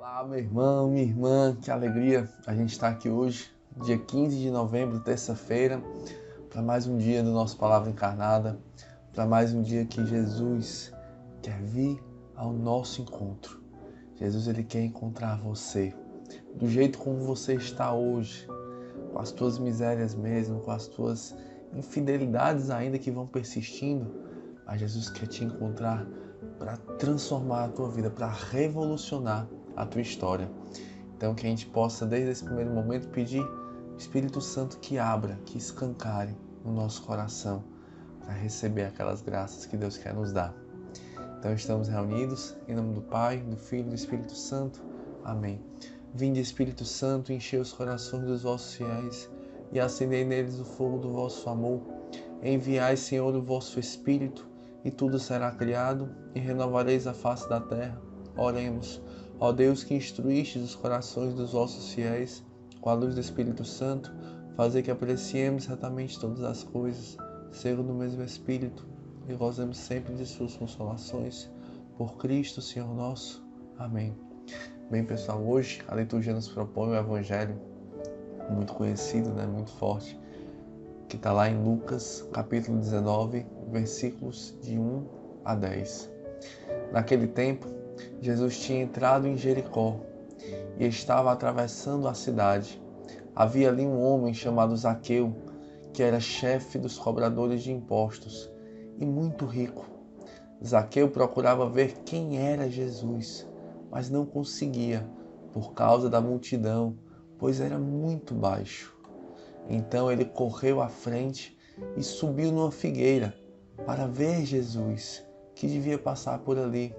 Olá, meu irmão, minha irmã, que alegria a gente estar aqui hoje, dia 15 de novembro, terça-feira, para mais um dia do nosso Palavra Encarnada, para mais um dia que Jesus quer vir ao nosso encontro. Jesus, ele quer encontrar você, do jeito como você está hoje, com as tuas misérias mesmo, com as tuas infidelidades ainda que vão persistindo, mas Jesus quer te encontrar para transformar a tua vida, para revolucionar a tua história. Então que a gente possa, desde esse primeiro momento, pedir ao Espírito Santo que abra, que escancare o nosso coração para receber aquelas graças que Deus quer nos dar. Então estamos reunidos em nome do Pai, do Filho e do Espírito Santo. Amém. Vinde, Espírito Santo, enchei os corações dos vossos fiéis e acendei neles o fogo do vosso amor. Enviai, Senhor, o vosso Espírito, e tudo será criado, e renovareis a face da terra. Oremos. Ó Deus, que instruístes os corações dos vossos fiéis, com a luz do Espírito Santo, fazei que apreciemos certamente todas as coisas, segundo o mesmo Espírito, e gozemos sempre de suas consolações. Por Cristo, Senhor nosso. Amém. Bem, pessoal, hoje a liturgia nos propõe o Evangelho muito conhecido, muito forte, que está lá em Lucas, capítulo 19, versículos de 1 a 10. Naquele tempo, Jesus tinha entrado em Jericó e estava atravessando a cidade. Havia ali um homem chamado Zaqueu, que era chefe dos cobradores de impostos e muito rico. Zaqueu procurava ver quem era Jesus, mas não conseguia por causa da multidão, pois era muito baixo. Então ele correu à frente e subiu numa figueira para ver Jesus, que devia passar por ali.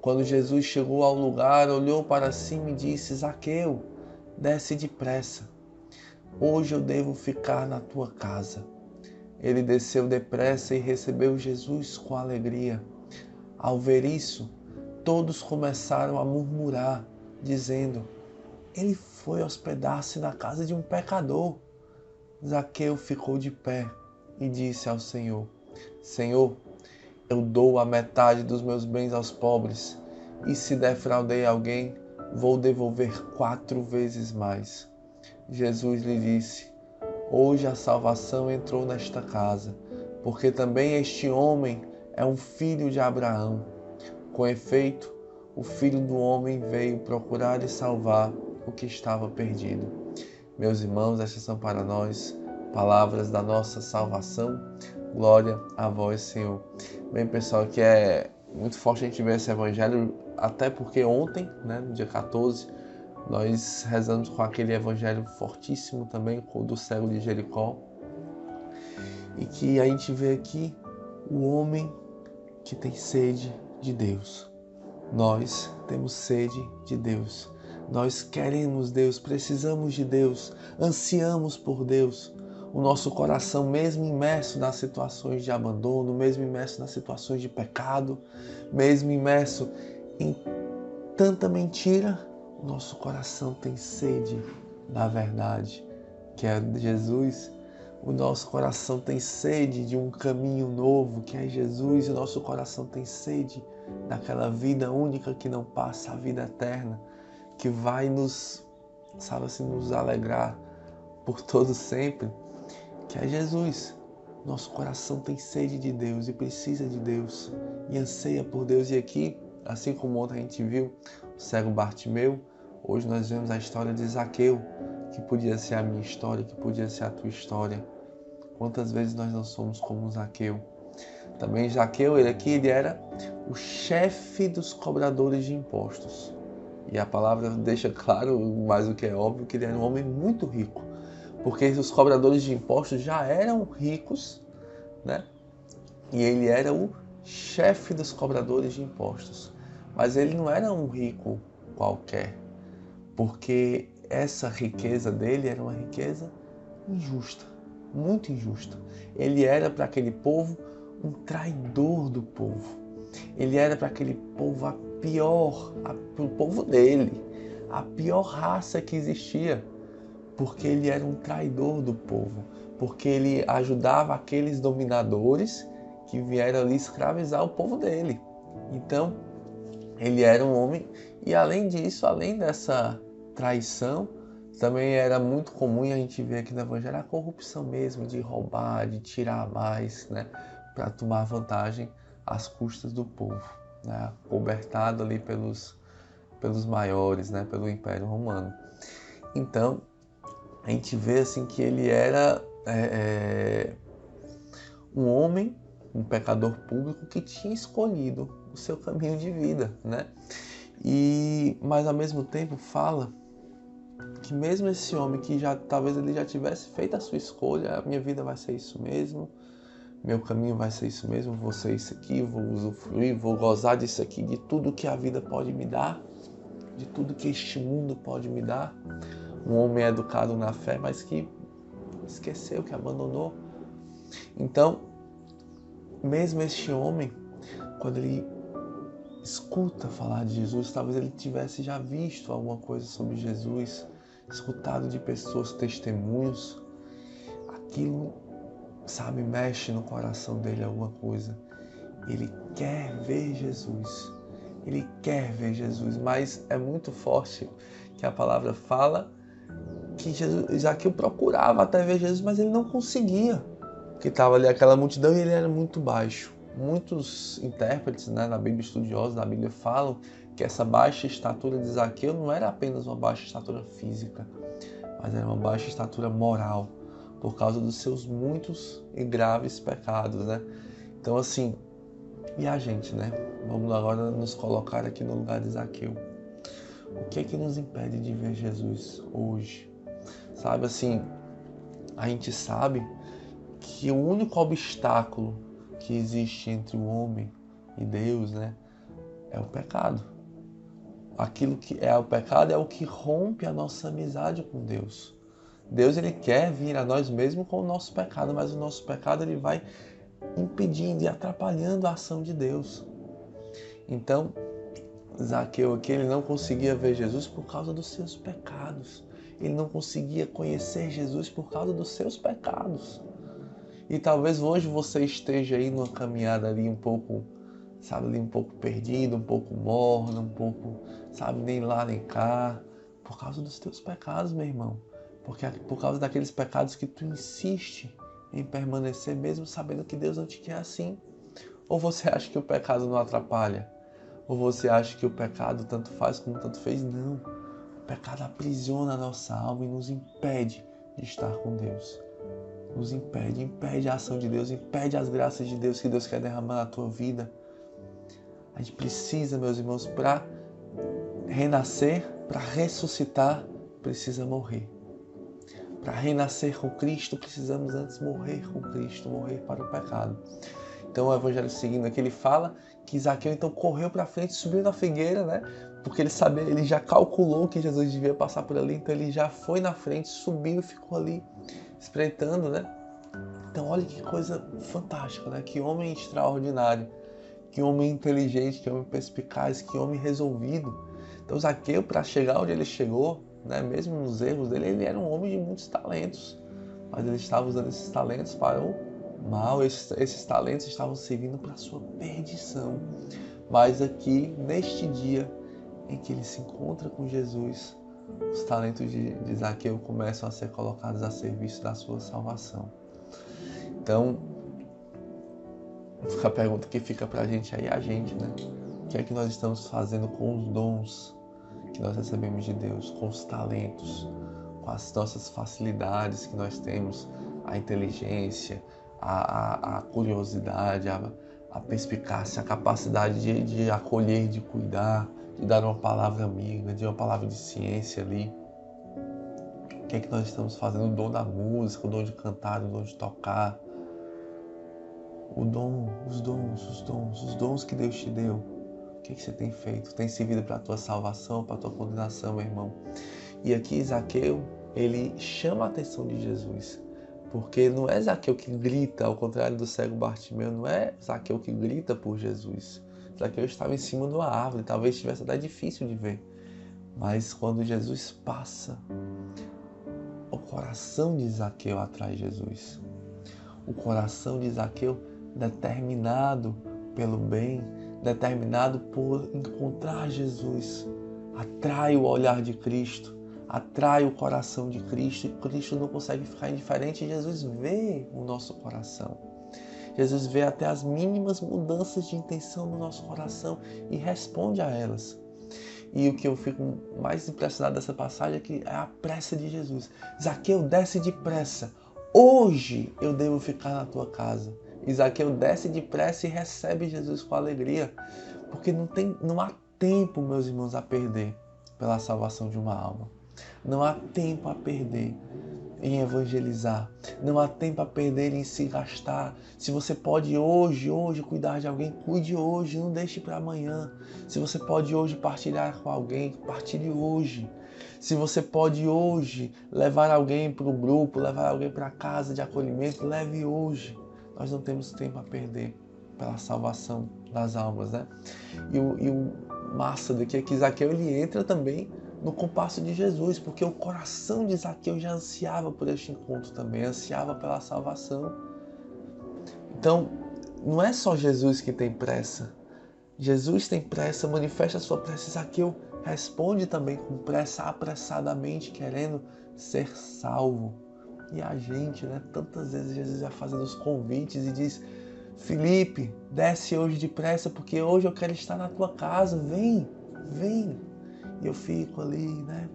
Quando Jesus chegou ao lugar, olhou para cima e disse: Zaqueu, desce depressa. Hoje eu devo ficar na tua casa. Ele desceu depressa e recebeu Jesus com alegria. Ao ver isso, todos começaram a murmurar, dizendo: ele foi hospedar-se na casa de um pecador. Zaqueu ficou de pé e disse ao Senhor: Senhor, eu dou a metade dos meus bens aos pobres, e se defraudei alguém, vou devolver 4 vezes mais. Jesus lhe disse: hoje a salvação entrou nesta casa, porque também este homem é um filho de Abraão. Com efeito, o Filho do Homem veio procurar e salvar o que estava perdido. Meus irmãos, estas são para nós palavras da nossa salvação. Glória a vós, Senhor. Bem, pessoal, que é muito forte a gente ver esse evangelho, até porque ontem, no dia 14, nós rezamos com aquele evangelho fortíssimo também, com o do cego de Jericó. E que a gente vê aqui o homem que tem sede de Deus. Nós temos sede de Deus. Nós queremos Deus, precisamos de Deus, ansiamos por Deus. O nosso coração, mesmo imerso nas situações de abandono, mesmo imerso nas situações de pecado, mesmo imerso em tanta mentira, o nosso coração tem sede da verdade, que é Jesus. O nosso coração tem sede de um caminho novo, que é Jesus. E o nosso coração tem sede daquela vida única que não passa, a vida eterna, que vai nos alegrar por todo sempre, que é Jesus. Nosso coração tem sede de Deus e precisa de Deus e anseia por Deus. E aqui, assim como ontem a gente viu o cego Bartimeu, hoje nós vemos a história de Zaqueu, que podia ser a minha história, que podia ser a tua história. Quantas vezes nós não somos como Zaqueu? Também Zaqueu, ele era o chefe dos cobradores de impostos. E a palavra deixa claro, mais do que é óbvio, que ele era um homem muito rico. Porque os cobradores de impostos já eram ricos, E ele era o chefe dos cobradores de impostos. Mas ele não era um rico qualquer, porque essa riqueza dele era uma riqueza injusta, muito injusta. Ele era para aquele povo um traidor do povo. Ele era para aquele povo o povo dele, a pior raça que existia, porque ele era um traidor do povo, porque ele ajudava aqueles dominadores que vieram ali escravizar o povo dele. Então, Ele era um homem e além disso, além dessa traição, também era muito comum, e a gente vê aqui no Evangelho, a corrupção mesmo, de roubar, de tirar mais, né, para tomar vantagem às custas do povo, né, cobertado ali pelos maiores, né, pelo Império Romano. Então, a gente vê assim que ele era um homem, um pecador público que tinha escolhido o seu caminho de vida, né? Mas ao mesmo tempo fala que mesmo esse homem que talvez ele já tivesse feito a sua escolha, a minha vida vai ser isso mesmo, meu caminho vai ser isso mesmo, vou ser isso aqui, vou usufruir, vou gozar disso aqui, de tudo que a vida pode me dar, de tudo que este mundo pode me dar. Um homem educado na fé, mas que esqueceu, que abandonou. Então, mesmo este homem, quando ele escuta falar de Jesus, talvez ele tivesse já visto alguma coisa sobre Jesus, escutado de pessoas, testemunhos, aquilo, sabe, mexe no coração dele alguma coisa. Ele quer ver Jesus, ele quer ver Jesus, mas é muito forte que a palavra fala que Zaqueu procurava até ver Jesus, mas ele não conseguia, porque estava ali aquela multidão e ele era muito baixo. Muitos intérpretes, né, na Bíblia, estudiosos da Bíblia, falam que essa baixa estatura de Zaqueu não era apenas uma baixa estatura física, mas era uma baixa estatura moral, por causa dos seus muitos e graves pecados, né? Então, assim, e a gente, né? Vamos agora nos colocar aqui no lugar de Zaqueu. O que é que nos impede de ver Jesus hoje? Sabe, assim, a gente sabe que o único obstáculo que existe entre o homem e Deus, né, é o pecado. Aquilo que é o pecado é o que rompe a nossa amizade com Deus. Deus, ele quer vir a nós mesmo com o nosso pecado, mas o nosso pecado ele vai impedindo e atrapalhando a ação de Deus. Então, Zaqueu aqui, ele não conseguia ver Jesus por causa dos seus pecados. Ele não conseguia conhecer Jesus por causa dos seus pecados. E talvez hoje você esteja aí numa caminhada ali um pouco, sabe, ali um pouco perdido, um pouco morno, um pouco, sabe, nem lá nem cá, por causa dos teus pecados, meu irmão. Porque por causa daqueles pecados que tu insiste em permanecer mesmo sabendo que Deus não te quer assim. Ou você acha que o pecado não atrapalha? Ou você acha que o pecado tanto faz como tanto fez? Não. O pecado aprisiona a nossa alma e nos impede de estar com Deus. Nos impede a ação de Deus, impede as graças de Deus que Deus quer derramar na tua vida. A gente precisa, meus irmãos, para renascer, para ressuscitar, precisa morrer. Para renascer com Cristo, precisamos antes morrer com Cristo, morrer para o pecado. Então o Evangelho seguindo aqui, ele fala que Zaqueu então correu para frente, subiu na figueira, né? Porque ele sabia, ele já calculou que Jesus devia passar por ali, então ele já foi na frente, subiu e ficou ali espreitando, né? Então olha que coisa fantástica, né? Que homem extraordinário, que homem inteligente, que homem perspicaz, que homem resolvido. Então Zaqueu, para chegar onde ele chegou, né? Mesmo nos erros dele, ele era um homem de muitos talentos, mas ele estava usando esses talentos para o mal, esses talentos estavam servindo para a sua perdição. Mas aqui, neste dia em que ele se encontra com Jesus, os talentos de Zaqueu começam a ser colocados a serviço da sua salvação. Então, a pergunta que fica pra gente aí é a gente, né? O que é que nós estamos fazendo com os dons que nós recebemos de Deus, com os talentos, com as nossas facilidades que nós temos, a inteligência, a curiosidade, a perspicácia, a capacidade de acolher, de cuidar, de dar uma palavra amiga, de uma palavra de ciência ali. O que é que nós estamos fazendo? O dom da música, o dom de cantar, o dom de tocar, os dons que Deus te deu. O que é que você tem feito? Tem servido para a tua salvação, para a tua condenação, meu irmão? E aqui Zaqueu, ele chama a atenção de Jesus. Porque não é Zaqueu que grita, ao contrário do cego Bartimeu, não é Zaqueu que grita por Jesus. Zaqueu estava em cima de uma árvore, talvez estivesse até difícil de ver. Mas quando Jesus passa, o coração de Zaqueu atrai Jesus. O coração de Zaqueu, determinado pelo bem, determinado por encontrar Jesus, atrai o olhar de Cristo, atrai o coração de Cristo, e Cristo não consegue ficar indiferente. Jesus vê o nosso coração. Jesus vê até as mínimas mudanças de intenção no nosso coração e responde a elas. E o que eu fico mais impressionado dessa passagem é que é a pressa de Jesus. Zaqueu, desce depressa. Hoje eu devo ficar na tua casa. E Zaqueu desce depressa e recebe Jesus com alegria. Porque não há tempo, meus irmãos, a perder pela salvação de uma alma. Não há tempo a perder em evangelizar. Não há tempo a perder em se gastar. Se você pode hoje cuidar de alguém, cuide hoje, não deixe para amanhã. Se você pode hoje partilhar com alguém, partilhe hoje. Se você pode hoje levar alguém para o grupo, levar alguém para a casa de acolhimento, leve hoje. Nós não temos tempo a perder pela salvação das almas, né? E o massa daqui é que Zaqueu, ele entra também no compasso de Jesus, porque o coração de Zaqueu já ansiava por este encontro também, ansiava pela salvação. Então, não é só Jesus que tem pressa. Jesus tem pressa, manifesta a sua pressa. Zaqueu responde também com pressa, apressadamente, querendo ser salvo. E a gente, né? Tantas vezes Jesus vai fazendo os convites e diz: Felipe, desce hoje depressa, porque hoje eu quero estar na tua casa. Vem, vem. E eu fico ali, né?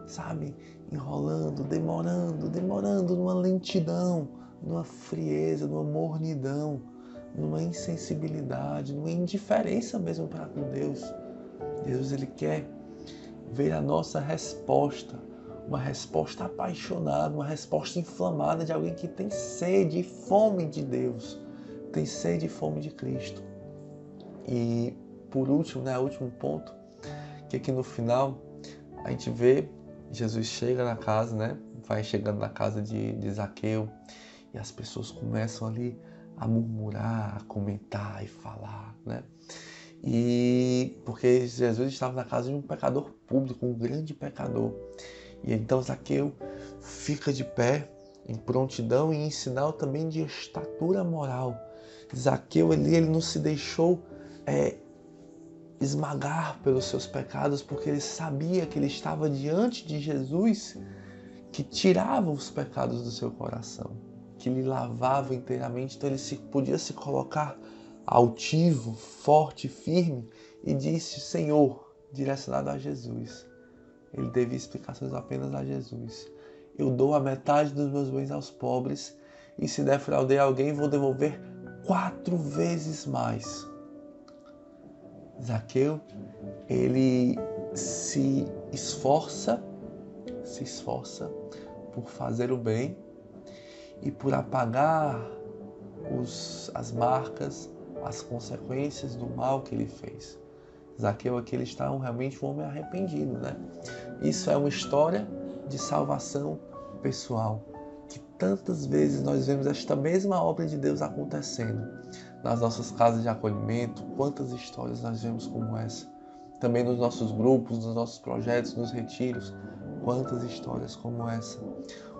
Sabe? Enrolando, demorando, numa lentidão, numa frieza, numa mornidão, numa insensibilidade, numa indiferença mesmo para com Deus. Deus, ele quer ver a nossa resposta, uma resposta apaixonada, uma resposta inflamada de alguém que tem sede e fome de Deus, tem sede e fome de Cristo. E por último, né? O último ponto, que aqui no final a gente vê Jesus chega na casa, né? Vai chegando na casa de Zaqueu e as pessoas começam ali a murmurar, a comentar e falar, né? E porque Jesus estava na casa de um pecador público, um grande pecador. E então Zaqueu fica de pé em prontidão e em sinal também de estatura moral. Zaqueu ele não se deixou esmagar pelos seus pecados, porque ele sabia que ele estava diante de Jesus, que tirava os pecados do seu coração, que lhe lavava inteiramente. Então ele podia se colocar altivo, forte, firme, e disse: Senhor, direcionado a Jesus. Ele devia explicações apenas a Jesus. Eu dou a metade dos meus bens aos pobres, e se defraudei alguém, vou devolver 4 vezes mais. Zaqueu, ele se esforça por fazer o bem e por apagar as marcas, as consequências do mal que ele fez. Zaqueu aqui, ele está realmente um homem arrependido, né? Isso é uma história de salvação pessoal, que tantas vezes nós vemos esta mesma obra de Deus acontecendo nas nossas casas de acolhimento. Quantas histórias nós vemos como essa? Também nos nossos grupos, nos nossos projetos, nos retiros. Quantas histórias como essa?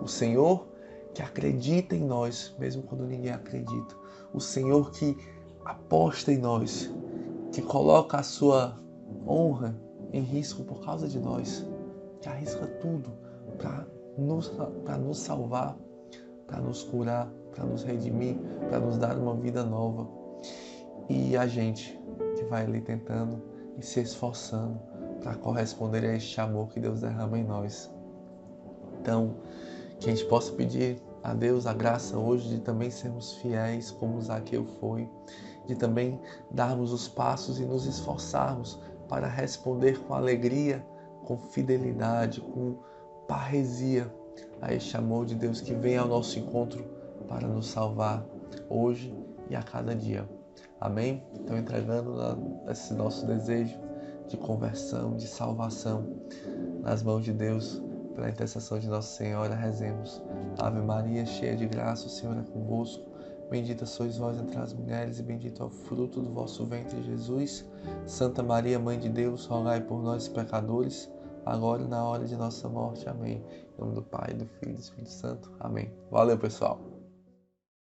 O Senhor que acredita em nós, mesmo quando ninguém acredita. O Senhor que aposta em nós, que coloca a sua honra em risco por causa de nós, que arrisca tudo para nos salvar, para nos curar, para nos redimir, para nos dar uma vida nova. E a gente que vai ali tentando e se esforçando para corresponder a este amor que Deus derrama em nós. Então, que a gente possa pedir a Deus a graça hoje de também sermos fiéis como Zaqueu foi, de também darmos os passos e nos esforçarmos para responder com alegria, com fidelidade, com parresia a este amor de Deus que vem ao nosso encontro para nos salvar hoje e a cada dia. Amém? Então, entregando esse nosso desejo de conversão, de salvação nas mãos de Deus, pela intercessão de Nossa Senhora, rezemos. Ave Maria, cheia de graça, o Senhor é convosco. Bendita sois vós entre as mulheres e bendito é o fruto do vosso ventre, Jesus. Santa Maria, Mãe de Deus, rogai por nós pecadores, agora e na hora de nossa morte. Amém. Em nome do Pai, do Filho e do Espírito Santo. Amém. Valeu, pessoal.